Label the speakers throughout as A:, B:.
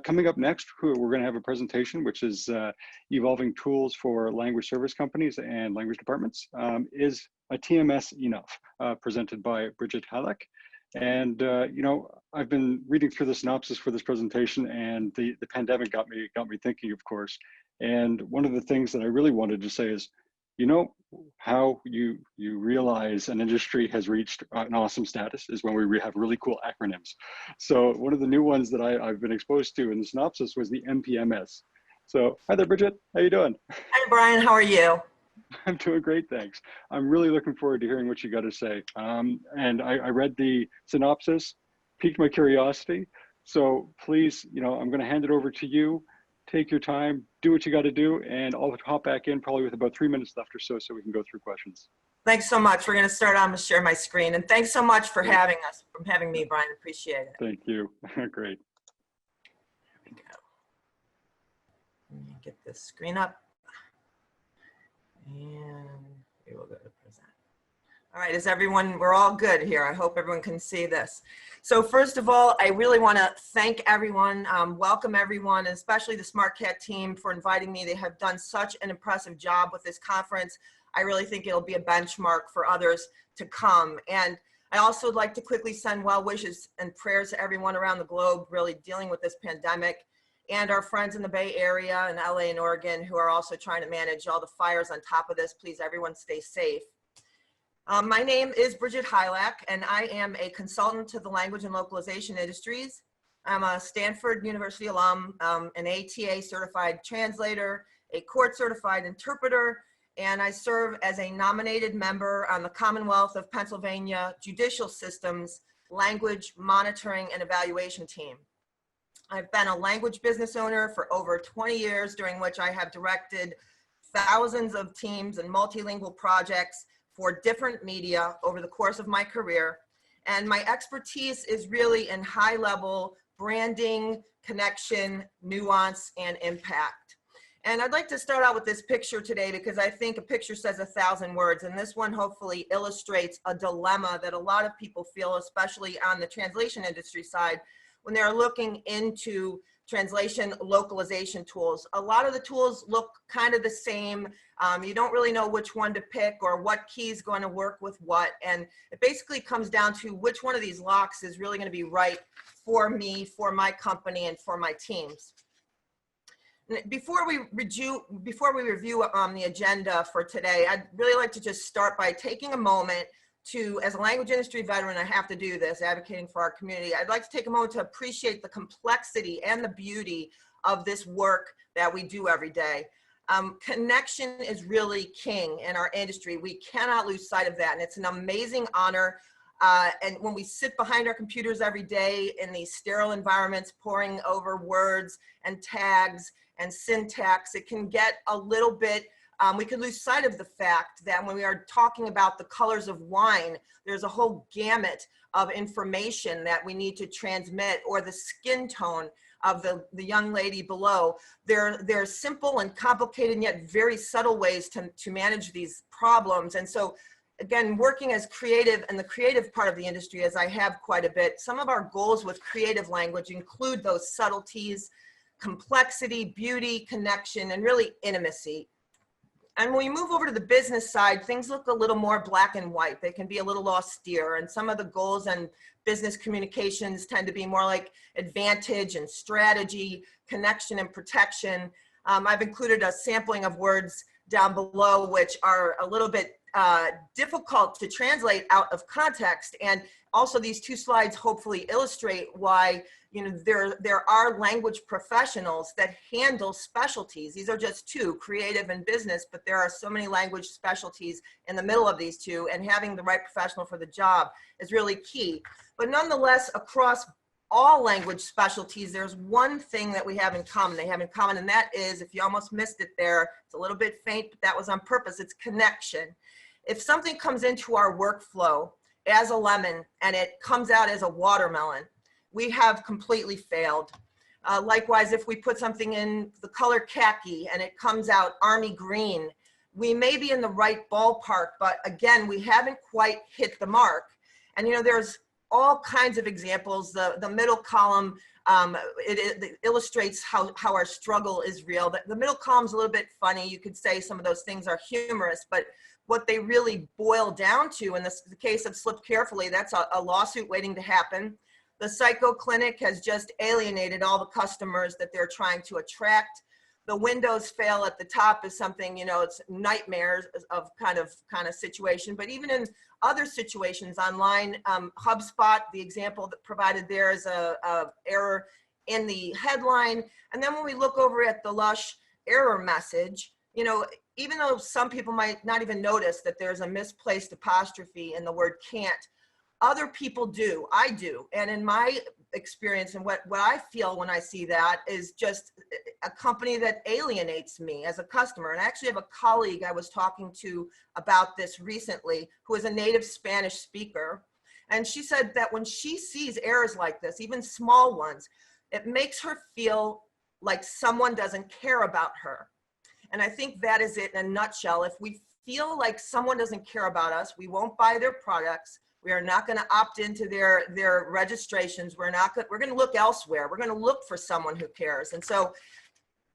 A: Coming up next, we're going to have a presentation, which is evolving tools for language service companies and language departments. Is a TMS enough? Presented by Bridget Hylak. And you know, I've been reading through the synopsis for this presentation, and the pandemic got me thinking, of course. And one of the things that I really wanted to say is, you know, how you realize an industry has reached an awesome status is when we have really cool acronyms. So one of the new ones that I've been exposed to in the synopsis was the MPMS. So hi there, Bridget. How you doing?
B: Hi, Brian. How are you?
A: I'm doing great, thanks. I'm really looking forward to hearing what you got to say. And I read the synopsis, piqued my curiosity. So please, you know, I'm going to hand it over to you. Take your time, do what you got to do, and I'll hop back in probably with about 3 minutes left or so we can go through questions.
B: Thanks so much. We're going to start. I'm going to share my screen. And thanks so much for having me, Brian. Appreciate it.
A: Thank you. Great.
B: There we go. Let me get this screen up. And we will go to present. All right, is everyone, we're all good here. I hope everyone can see this. So first of all, I really want to thank everyone, welcome everyone, and especially the Smartcat team for inviting me. They have done such an impressive job with this conference. I really think it'll be a benchmark for others to come. And I also would like to quickly send well wishes and prayers to everyone around the globe really dealing with this pandemic, and our friends in the Bay Area and LA and Oregon who are also trying to manage all the fires on top of this. Please, everyone stay safe. My name is Bridget Hylak, and I am a consultant to the language and localization industries. I'm a Stanford University alum, an ATA certified translator, a court certified interpreter, and I serve as a nominated member on the Commonwealth of Pennsylvania Judicial Systems Language Monitoring and Evaluation Team. I've been a language business owner for over 20 years, during which I have directed thousands of teams and multilingual projects for different media over the course of my career. And my expertise is really in high-level branding, connection, nuance, and impact. And I'd like to start out with this picture today because I think a picture says 1,000 words, and this one hopefully illustrates a dilemma that a lot of people feel, especially on the translation industry side, when they're looking into translation localization tools. A lot of the tools look kind of the same. You don't really know which one to pick or what key is going to work with what. And it basically comes down to which one of these locks is really going to be right for me, for my company, and for my teams. Before we review the agenda for today, I'd really like to just start by taking a moment to, as a language industry veteran, I have to do this, advocating for our community. I'd like to take a moment to appreciate the complexity and the beauty of this work that we do every day. Connection is really king in our industry. We cannot lose sight of that, and it's an amazing honor. And when we sit behind our computers every day in these sterile environments, poring over words and tags and syntax, it can get a little bit we could lose sight of the fact that when we are talking about the colors of wine, there's a whole gamut of information that we need to transmit, or the skin tone of the young lady below. There are simple and complicated and yet very subtle ways to manage these problems. And so, again, working as creative in the creative part of the industry, as I have quite a bit, some of our goals with creative language include those subtleties, complexity, beauty, connection, and really intimacy. And when we move over to the business side, things look a little more black and white. They can be a little austere, and some of the goals and business communications tend to be more like advantage and strategy, connection and protection. I've included a sampling of words down below, which are a little bit difficult to translate out of context. And also these two slides hopefully illustrate why, you know, there are language professionals that handle specialties. These are just two, creative and business, but there are so many language specialties in the middle of these two, and having the right professional for the job is really key. But nonetheless, across all language specialties, there's one thing that we have in common. They have in common, and that is, if you almost missed it there, it's a little bit faint, but that was on purpose, it's connection. If something comes into our workflow as a lemon and it comes out as a watermelon, we have completely failed. Likewise, if we put something in the color khaki and it comes out army green, we may be in the right ballpark, but again, we haven't quite hit the mark. And you know, there's all kinds of examples. The middle column It illustrates how our struggle is real. The middle column's a little bit funny. You could say some of those things are humorous, but what they really boil down to, in the case of Slip Carefully, that's a lawsuit waiting to happen. The psycho clinic has just alienated all the customers that they're trying to attract. The Windows fail at the top is something, you know, it's nightmares of kind of situation. But even in other situations online, HubSpot, the example that provided there is a error in the headline. And then when we look over at the Lush error message, you know, even though some people might not even notice that there's a misplaced apostrophe in the word can't, other people do. I do. And in my experience and what I feel when I see that is just a company that alienates me as a customer. And I actually have a colleague I was talking to about this recently who is a native Spanish speaker. And she said that when she sees errors like this, even small ones, it makes her feel like someone doesn't care about her. And I think that is it in a nutshell. If we feel like someone doesn't care about us, we won't buy their products. We are not going to opt into their registrations. We're going to look elsewhere. We're going to look for someone who cares. And so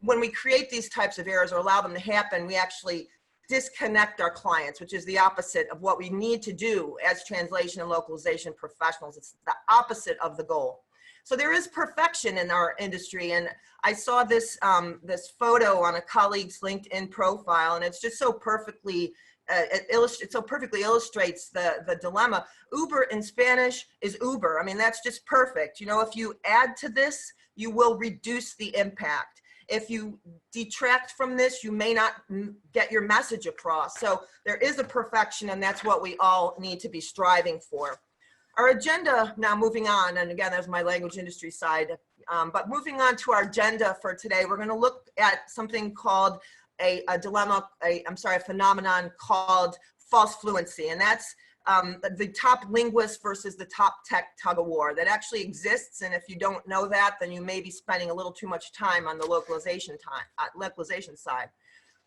B: when we create these types of errors or allow them to happen, we actually disconnect our clients, which is the opposite of what we need to do as translation and localization professionals. It's the opposite of the goal. So there is perfection in our industry. And I saw this, this photo on a colleague's LinkedIn profile, and it's just so perfectly it so perfectly illustrates the dilemma. Uber in Spanish is Uber. I mean, that's just perfect. You know, if you add to this, you will reduce the impact. If you detract from this, you may not get your message across. So there is a perfection, and that's what we all need to be striving for. Our agenda, now moving on, and again, there's my language industry side, but moving on to our agenda for today, we're going to look at something called a phenomenon called false fluency. And that's the top linguist versus the top tech tug of war that actually exists. And if you don't know that, then you may be spending a little too much time on the localization side.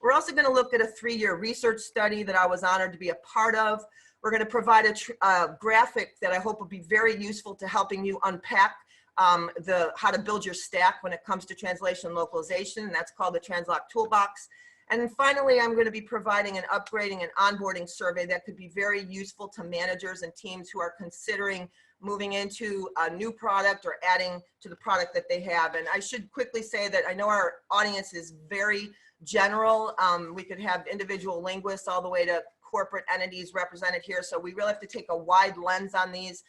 B: We're also going to look at a 3-year research study that I was honored to be a part of. We're going to provide a graphic that I hope will be very useful to helping you unpack how to build your stack when it comes to translation and localization, and that's called the TransLoc Toolbox. And then finally, I'm going to be providing an upgrading and onboarding survey that could be very useful to managers and teams who are considering moving into a new product or adding to the product that they have. And I should quickly say that I know our audience is very general. We could have individual linguists all the way to corporate entities represented here, so we really have to take a wide lens on these.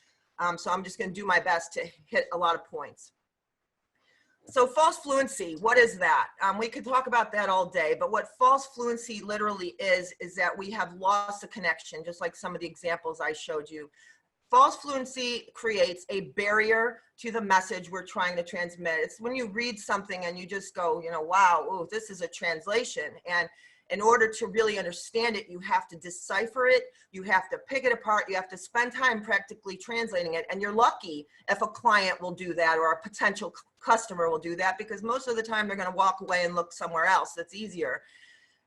B: So I'm just going to do my best to hit a lot of points. So false fluency, what is that? We could talk about that all day, but what false fluency literally is that we have lost a connection, just like some of the examples I showed you. False fluency creates a barrier to the message we're trying to transmit. It's when you read something and you just go, you know, wow, ooh, this is a translation. And in order to really understand it, you have to decipher it, you have to pick it apart, you have to spend time practically translating it. And you're lucky if a client will do that or a potential customer will do that, because most of the time they're going to walk away and look somewhere else that's easier.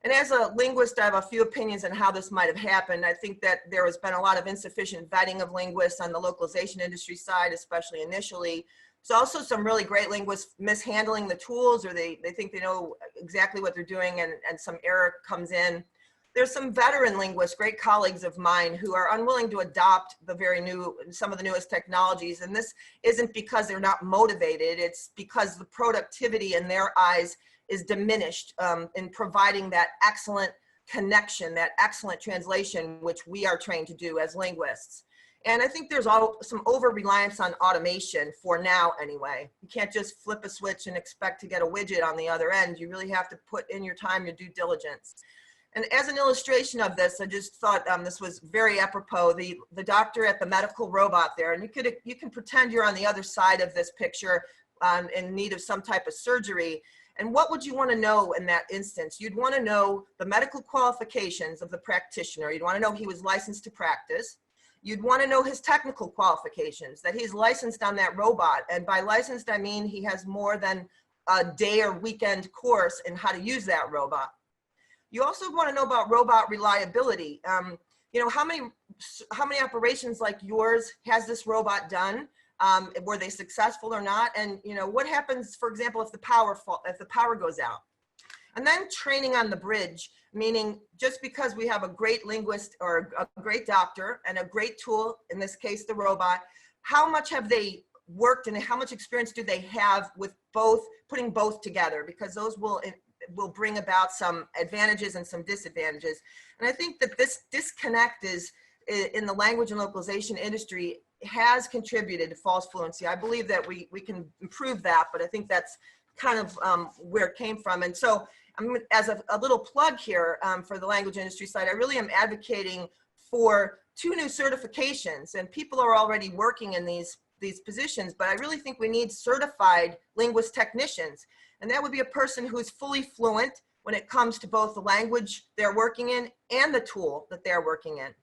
B: And as a linguist, I have a few opinions on how this might have happened. I think that there has been a lot of insufficient vetting of linguists on the localization industry side, especially initially. There's also some really great linguists mishandling the tools, or they think they know exactly what they're doing and some error comes in. There's some veteran linguists, great colleagues of mine, who are unwilling to adopt some of the newest technologies. And this isn't because they're not motivated, it's because the productivity in their eyes is diminished in providing that excellent connection, that excellent translation, which we are trained to do as linguists. And I think there's some over-reliance on automation for now anyway. You can't just flip a switch and expect to get a widget on the other end. You really have to put in your time, your due diligence. And as an illustration of this, I just thought this was very apropos. The doctor at the medical robot there, and you can pretend you're on the other side of this picture in need of some type of surgery. And what would you want to know in that instance? You'd want to know the medical qualifications of the practitioner. You'd want to know he was licensed to practice. You'd want to know his technical qualifications, that he's licensed on that robot. And by licensed, I mean he has more than a day or weekend course in how to use that robot. You also want to know about robot reliability. You know, how many operations like yours has this robot done? Were they successful or not? And what happens, for example, if the power goes out? And then training on the bridge, meaning just because we have a great linguist or a great doctor and a great tool, in this case, the robot, how much have they worked and how much experience do they have with putting both together? Because those will bring about some advantages and some disadvantages. And I think that this disconnect is in the language and localization industry has contributed to false fluency. I believe that we can improve that, but I think that's kind of where it came from. And so as a little plug here for the language industry side, I really am advocating for 2 new certifications, and people are already working in these positions, but I really think we need certified linguist technicians. And that would be a person who's fully fluent when it comes to both the language they're working in and the tool that they're working in.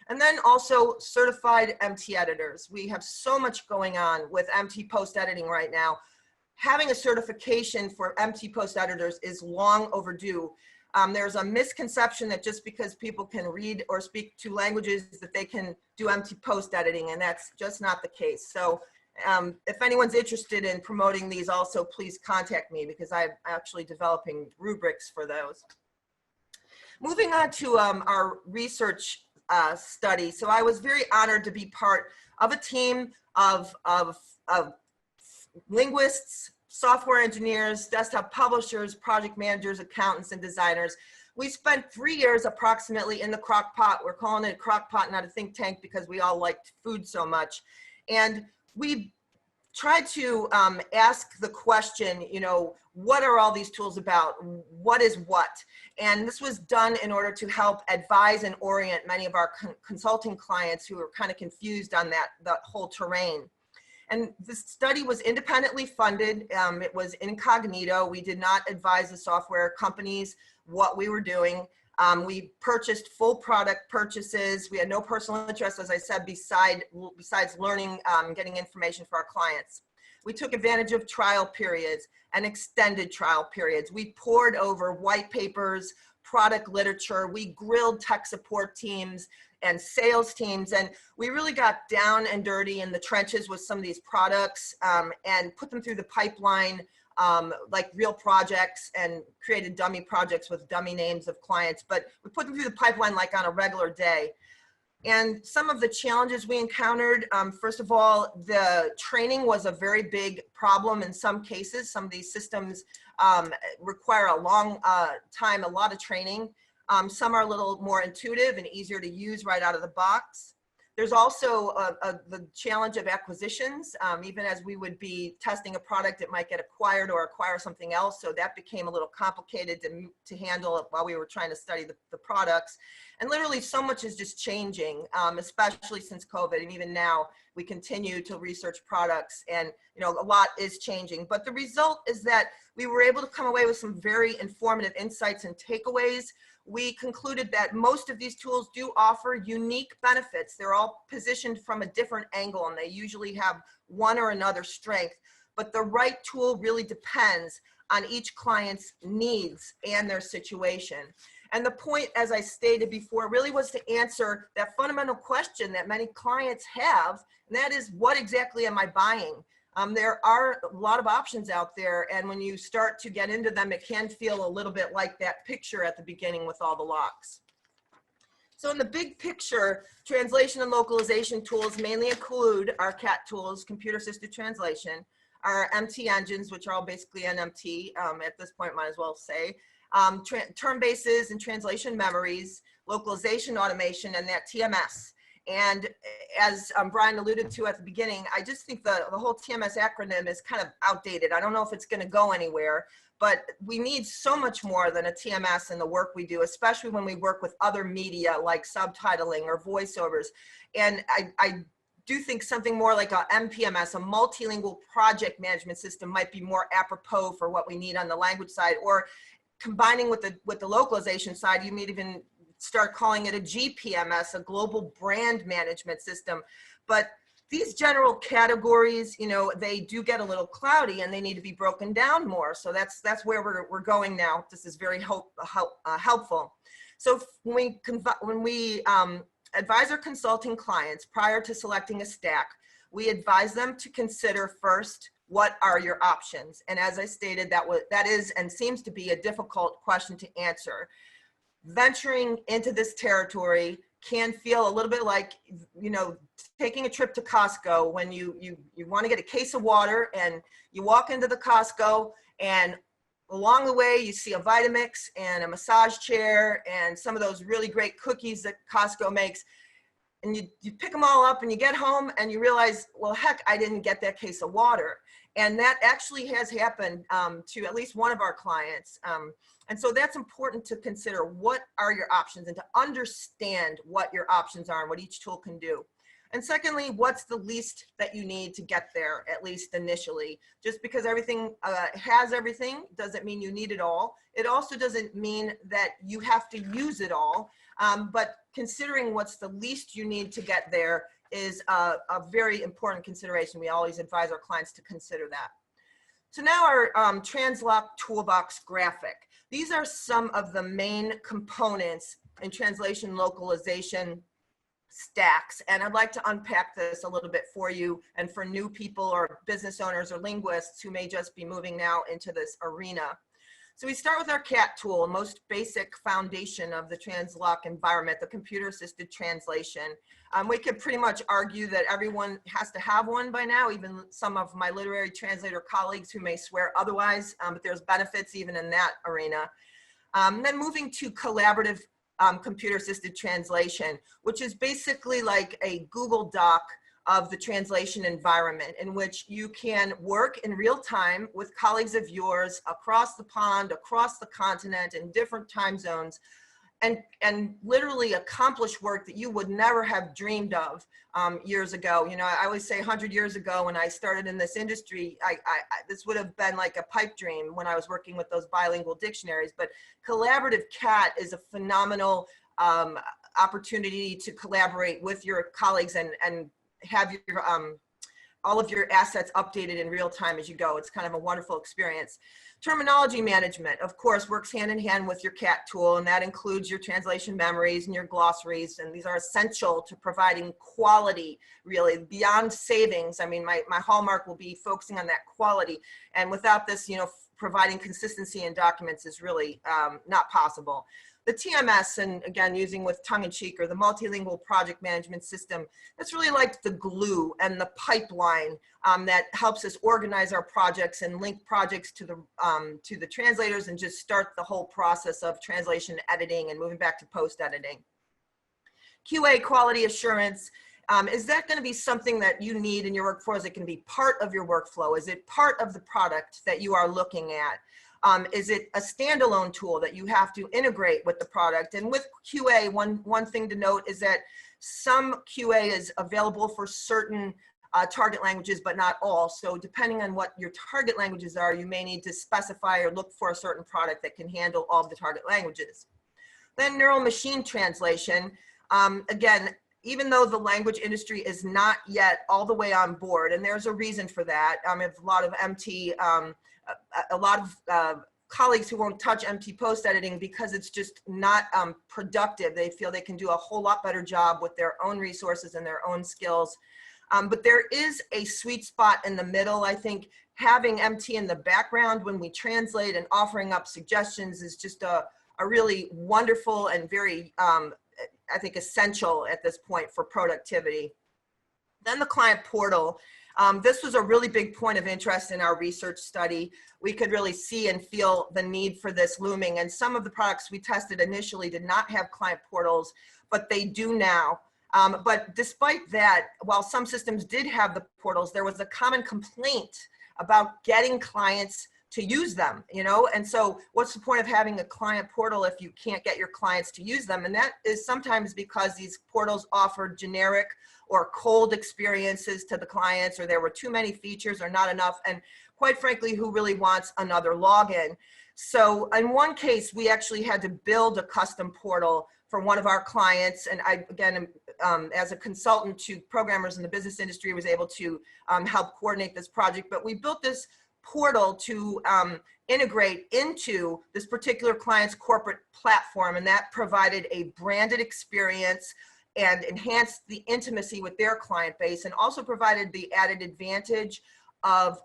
B: And then also certified MT editors. We have so much going on with MT post editing right now. Having a certification for MT post editors is long overdue. There's a misconception that just because people can read or speak 2 languages that they can do MT post editing, and that's just not the case. So if anyone's interested in promoting these, also please contact me, because I'm actually developing rubrics for those. Moving on to our research study. So I was very honored to be part of a team of linguists, software engineers, desktop publishers, project managers, accountants, and designers. We spent 3 years approximately in the crockpot. We're calling it a crockpot, not a think tank, because we all liked food so much. And we tried to ask the question, what are all these tools about? What is what? And this was done in order to help advise and orient many of our consulting clients who were kind of confused on that whole terrain. And this study was independently funded. It was incognito. We did not advise the software companies what we were doing. We purchased full product purchases. We had no personal interest, as I said, besides learning, getting information for our clients. We took advantage of trial periods and extended trial periods. We pored over white papers, product literature. We grilled tech support teams and sales teams, and we really got down and dirty in the trenches with some of these products and put them through the pipeline like real projects, and created dummy projects with dummy names of clients, but we put them through the pipeline like on a regular day. And some of the challenges we encountered, first of all, the training was a very big problem in some cases. Some of these systems require a long time, a lot of training. Some are a little more intuitive and easier to use right out of the box. There's also the challenge of acquisitions. Even as we would be testing a product, it might get acquired or acquire something else. So that became a little complicated to handle while we were trying to study the products. And literally so much is just changing, especially since COVID. And even now we continue to research products, and a lot is changing. But the result is that we were able to come away with some very informative insights and takeaways. We concluded that most of these tools do offer unique benefits. They're all positioned from a different angle, and they usually have one or another strength. But the right tool really depends on each client's needs and their situation. And the point, as I stated before, really was to answer that fundamental question that many clients have, and that is, what exactly am I buying? There are a lot of options out there, and when you start to get into them, it can feel a little bit like that picture at the beginning with all the locks. So in the big picture, translation and localization tools mainly include our CAT tools, computer-assisted translation, our MT engines, which are all basically NMT at this point, might as well say, term bases and translation memories, localization automation, and that TMS. And as Bryan alluded to at the beginning, I just think the whole TMS acronym is kind of outdated. I don't know if it's going to go anywhere, but we need so much more than a TMS in the work we do, especially when we work with other media like subtitling or voiceovers. And I do think something more like a MPMS, a multilingual project management system, might be more apropos for what we need on the language side, or combining with the localization side, you may even start calling it a GPMS, a global brand management system. But these general categories, they do get a little cloudy and they need to be broken down more. So that's where we're going now. This is very helpful. So when we advise our consulting clients prior to selecting a stack, we advise them to consider first, what are your options? And as I stated, that is and seems to be a difficult question to answer. Venturing into this territory can feel a little bit like, you know, taking a trip to Costco when you want to get a case of water, and you walk into the Costco, and along the way you see a Vitamix and a massage chair and some of those really great cookies that Costco makes. And you pick them all up and you get home and you realize, well, heck, I didn't get that case of water. And that actually has happened to at least one of our clients. And so that's important to consider. What are your options, and to understand what your options are and what each tool can do. And secondly, what's the least that you need to get there, at least initially? Just because everything has everything doesn't mean you need it all. It also doesn't mean that you have to use it all. But considering what's the least you need to get there is a very important consideration. We always advise our clients to consider that. So now our TransLoc toolbox graphic. These are some of the main components in translation localization stacks. And I'd like to unpack this a little bit for you, and for new people or business owners or linguists who may just be moving now into this arena. So we start with our CAT tool, most basic foundation of the TransLoc environment, the computer-assisted translation. We could pretty much argue that everyone has to have one by now, even some of my literary translator colleagues who may swear otherwise, but there's benefits even in that arena. Then moving to collaborative computer-assisted translation, which is basically like a Google Doc of the translation environment, in which you can work in real time with colleagues of yours across the pond, across the continent, in different time zones, and literally accomplish work that you would never have dreamed of years ago. You know, I always say 100 years ago when I started in this industry, this would have been like a pipe dream when I was working with those bilingual dictionaries. But collaborative CAT is a phenomenal opportunity to collaborate with your colleagues and have your all of your assets updated in real time as you go. It's kind of a wonderful experience. Terminology management, of course, works hand in hand with your CAT tool, and that includes your translation memories and your glossaries, and these are essential to providing quality, really, beyond savings. I mean, my hallmark will be focusing on that quality, and without this, you know, providing consistency in documents is really not possible. The TMS, and again, using with tongue-in-cheek, or the multilingual project management system, that's really like the glue and the pipeline that helps us organize our projects and link projects to the translators, and just start the whole process of translation editing and moving back to post-editing. QA, quality assurance. Is that going to be something that you need in your workflow? Is it going to be part of your workflow? Is it part of the product that you are looking at? Is it a standalone tool that you have to integrate with the product? And with QA, one thing to note is that some QA is available for certain target languages, but not all. So depending on what your target languages are, you may need to specify or look for a certain product that can handle all of the target languages. Then neural machine translation. Again, even though the language industry is not yet all the way on board, and there's a reason for that. I have a lot of MT, a lot of colleagues who won't touch MT post editing because it's just not productive. They feel they can do a whole lot better job with their own resources and their own skills. But there is a sweet spot in the middle. I think having MT in the background when we translate and offering up suggestions is just a really wonderful and very, I think, essential at this point for productivity. Then the client portal. This was a really big point of interest in our research study. We could really see and feel the need for this looming, and some of the products we tested initially did not have client portals, but they do now. But despite that, while some systems did have the portals, there was a common complaint about getting clients to use them, you know? And so what's the point of having a client portal if you can't get your clients to use them? And that is sometimes because these portals offer generic or cold experiences to the clients, or there were too many features or not enough. And quite frankly, who really wants another login? So in one case, we actually had to build a custom portal for one of our clients. And I, again, as a consultant to programmers in the business industry, was able to help coordinate this project. But we built this portal to integrate into this particular client's corporate platform, and that provided a branded experience and enhanced the intimacy with their client base, and also provided the added advantage of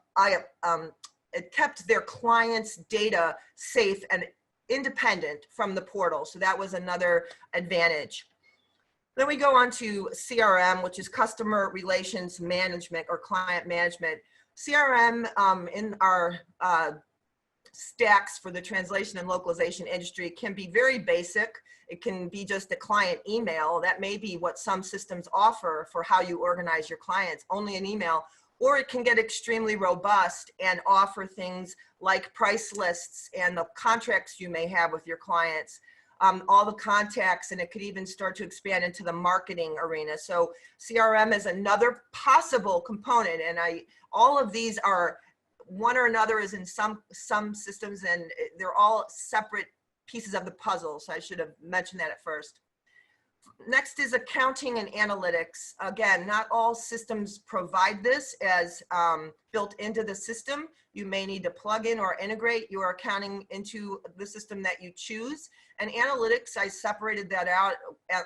B: it kept their clients' data safe and independent from the portal. So that was another advantage. Then we go on to CRM, which is Customer Relations Management or Client Management. CRM in our stacks for the translation and localization industry can be very basic. It can be just a client email. That may be what some systems offer for how you organize your clients, only an email. Or it can get extremely robust and offer things like price lists and the contracts you may have with your clients, all the contacts, and it could even start to expand into the marketing arena. So CRM is another possible component, and all of these are, one or another is in some systems, and they're all separate pieces of the puzzle. So I should have mentioned that at first. Next is accounting and analytics. Again, not all systems provide this as built into the system. You may need to plug in or integrate your accounting into the system that you choose. And analytics, I separated that out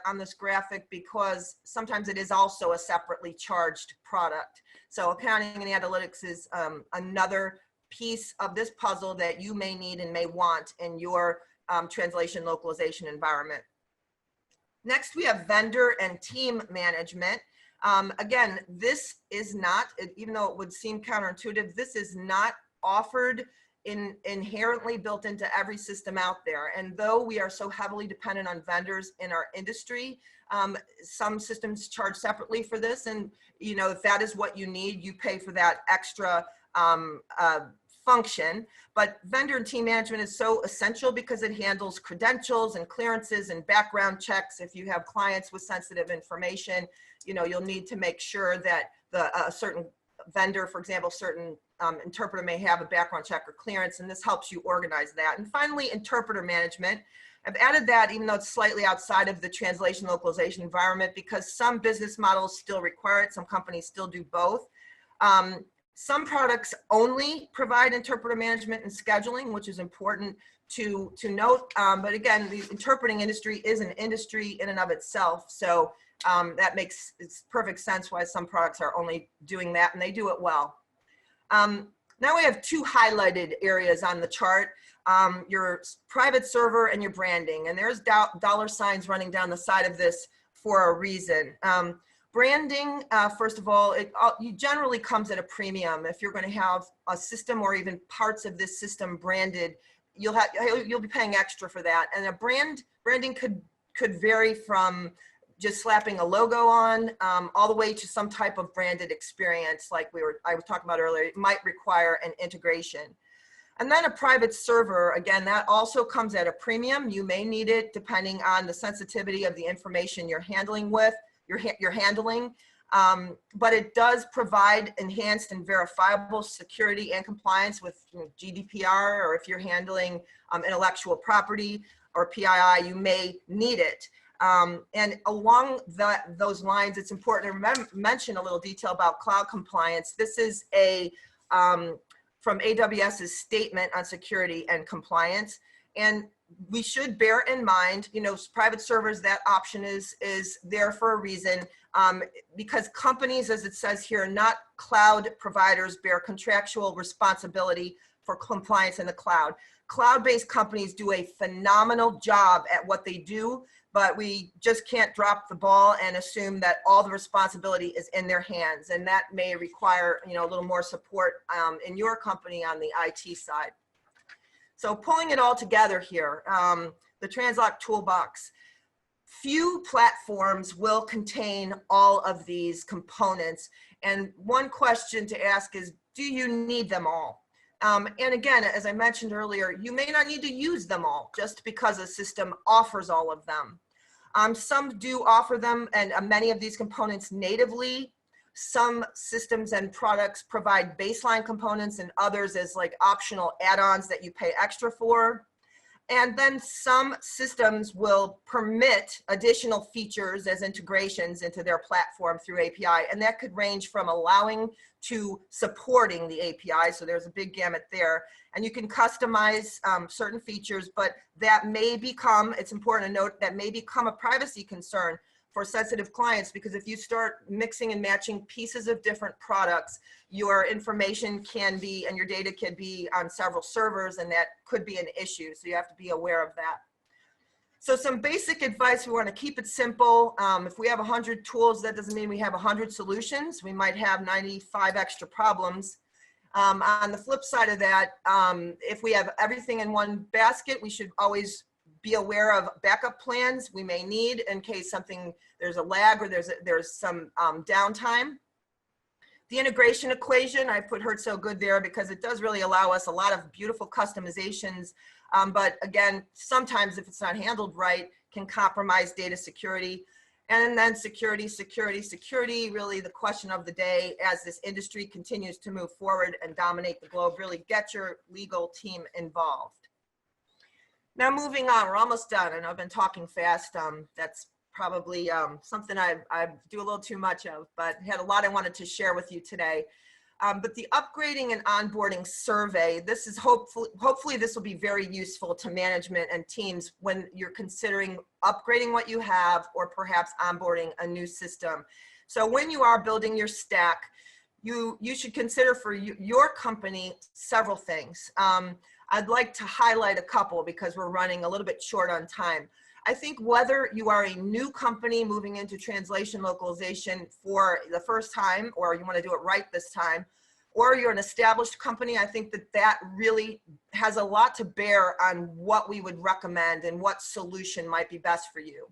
B: on this graphic because sometimes it is also a separately charged product. So accounting and analytics is another piece of this puzzle that you may need and may want in your translation localization environment. Next, we have vendor and team management. Again, this is not, even though it would seem counterintuitive, this is not offered inherently built into every system out there. And though we are so heavily dependent on vendors in our industry, some systems charge separately for this. And if that is what you need, you pay for that extra function. But vendor and team management is so essential because it handles credentials and clearances and background checks. If you have clients with sensitive information, you'll need to make sure that a certain vendor, for example, certain interpreter may have a background check or clearance, and this helps you organize that. And finally, interpreter management. I've added that even though it's slightly outside of the translation localization environment because some business models still require it. Some companies still do both. Some products only provide interpreter management and scheduling, which is important to note. But again, the interpreting industry is an industry in and of itself. So that makes perfect sense why some products are only doing that, and they do it well. Now we have two highlighted areas on the chart, your private server and your branding. And there's dollar signs running down the side of this for a reason. Branding, first of all, it generally comes at a premium. If you're going to have a system or even parts of this system branded, you'll be paying extra for that. And branding could vary from just slapping a logo on all the way to some type of branded experience like I was talking about earlier. It might require an integration. And then a private server, again, that also comes at a premium. You may need it depending on the sensitivity of the information you're handling with. You're handling, but it does provide enhanced and verifiable security and compliance with GDPR, or if you're handling intellectual property or PII, you may need it. And along those lines, it's important to mention a little detail about cloud compliance. This is from AWS's statement on security and compliance. And we should bear in mind, private servers, that option is there for a reason, because companies, as it says here, not cloud providers, bear contractual responsibility for compliance in the cloud. Cloud-based companies do a phenomenal job at what they do, but we just can't drop the ball and assume that all the responsibility is in their hands. And that may require, a little more support in your company on the IT side. So pulling it all together here, the TransLoc toolbox. Few platforms will contain all of these components. And one question to ask is, do you need them all? And again, as I mentioned earlier, you may not need to use them all just because a system offers all of them. Some do offer them and many of these components natively. Some systems and products provide baseline components and others as like optional add-ons that you pay extra for. And then some systems will permit additional features as integrations into their platform through API. And that could range from allowing to supporting the API. So there's a big gamut there. And you can customize certain features, but that may become, it's important to note, that may become a privacy concern for sensitive clients, because if you start mixing and matching pieces of different products, your information can be, and your data can be on several servers, and that could be an issue. So you have to be aware of that. So some basic advice, we want to keep it simple. If we have 100 tools, that doesn't mean we have 100 solutions. We might have 95 extra problems. On the flip side of that, if we have everything in one basket, we should always be aware of backup plans we may need in case there's a lag or there's some downtime. The integration equation, I put Heard So Good there because it does really allow us a lot of beautiful customizations. But again, sometimes if it's not handled right, can compromise data security. And then security, really the question of the day as this industry continues to move forward and dominate the globe. Really get your legal team involved. Now moving on, we're almost done. I know I've been talking fast. That's probably something I do a little too much of, but had a lot I wanted to share with you today. But the upgrading and onboarding survey, this is hopefully this will be very useful to management and teams when you're considering upgrading what you have or perhaps onboarding a new system. So when you are building your stack, you should consider for your company several things. I'd like to highlight a couple because we're running a little bit short on time. I think whether you are a new company moving into translation localization for the first time, or you want to do it right this time, or you're an established company, I think that really has a lot to bear on what we would recommend and what solution might be best for you.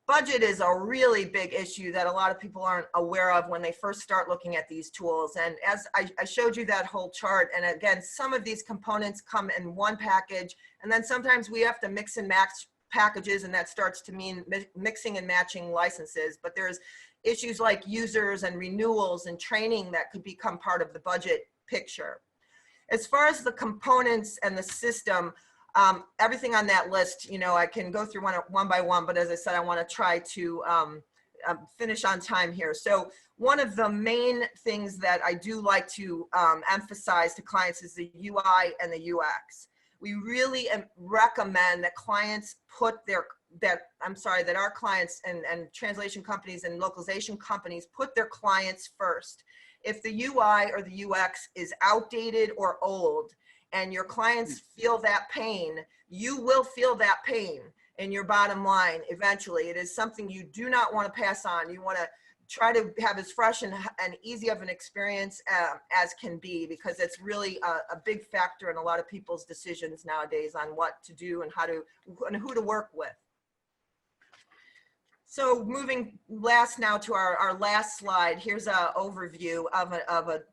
B: Budget is a really big issue that a lot of people aren't aware of when they first start looking at these tools. And as I showed you that whole chart, and again, some of these components come in one package, and then sometimes we have to mix and match packages, and that starts to mean mixing and matching licenses. But there's issues like users and renewals and training that could become part of the budget picture. As far as the components and the system, everything on that list, you know, I can go through one by one, but as I said, I want to try to finish on time here. So one of the main things that I do like to emphasize to clients is the UI and the UX. We really recommend that clients put that our clients and translation companies and localization companies put their clients first. If the UI or the UX is outdated or old, and your clients feel that pain, you will feel that pain in your bottom line eventually. It is something you do not want to pass on. You want to try to have as fresh and easy of an experience as can be, because it's really a big factor in a lot of people's decisions nowadays on what to do and who to work with. So moving now to our last slide, here's an overview of a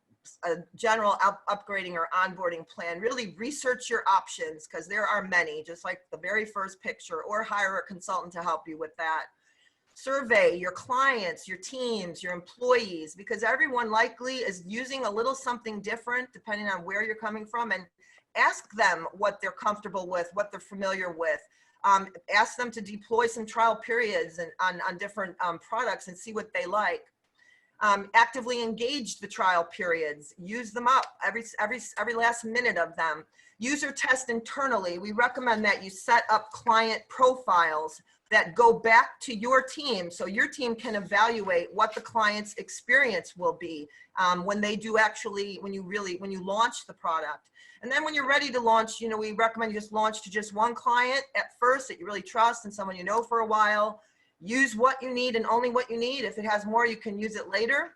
B: general upgrading or onboarding plan. Really research your options, because there are many, just like the very first picture, or hire a consultant to help you with that. Survey your clients, your teams, your employees, because everyone likely is using a little something different depending on where you're coming from, and ask them what they're comfortable with, what they're familiar with. Ask them to deploy some trial periods on different products and see what they like. Actively engage the trial periods, use them up, every last minute of them. User test internally. We recommend that you set up client profiles that go back to your team, so your team can evaluate what the client's experience will be when you launch the product. And then when you're ready to launch, you know, we recommend you just launch to just one client at first that you really trust and someone you know for a while. Use what you need and only what you need. If it has more, you can use it later.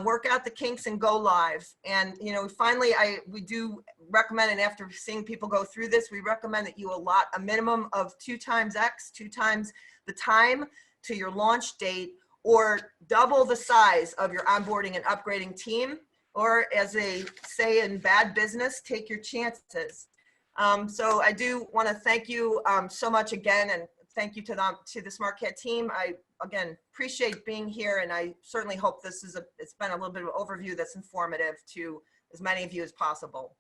B: Work out the kinks and go live. And, you know, finally, we do recommend, and after seeing people go through this, we recommend that you allot a minimum of 2 times X, 2 times the time to your launch date, or double the size of your onboarding and upgrading team, or as they say in bad business, take your chances. So I do want to thank you so much again, and thank you to the Smartcat team. I, again, appreciate being here, and I certainly hope it's been a little bit of an overview that's informative to as many of you as possible.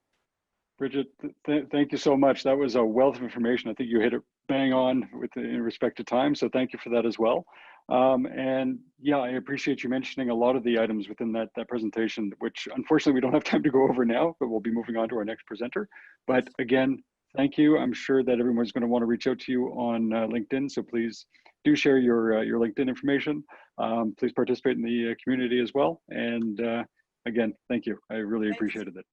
A: Bridget, thank you so much. That was a wealth of information. I think you hit it bang on in respect to time, so thank you for that as well. And yeah, I appreciate you mentioning a lot of the items within that presentation, which unfortunately we don't have time to go over now, but we'll be moving on to our next presenter. But again, thank you. I'm sure that everyone's going to want to reach out to you on LinkedIn, so please do share your LinkedIn information. Please participate in the community as well. And again, thank you. I really appreciated it.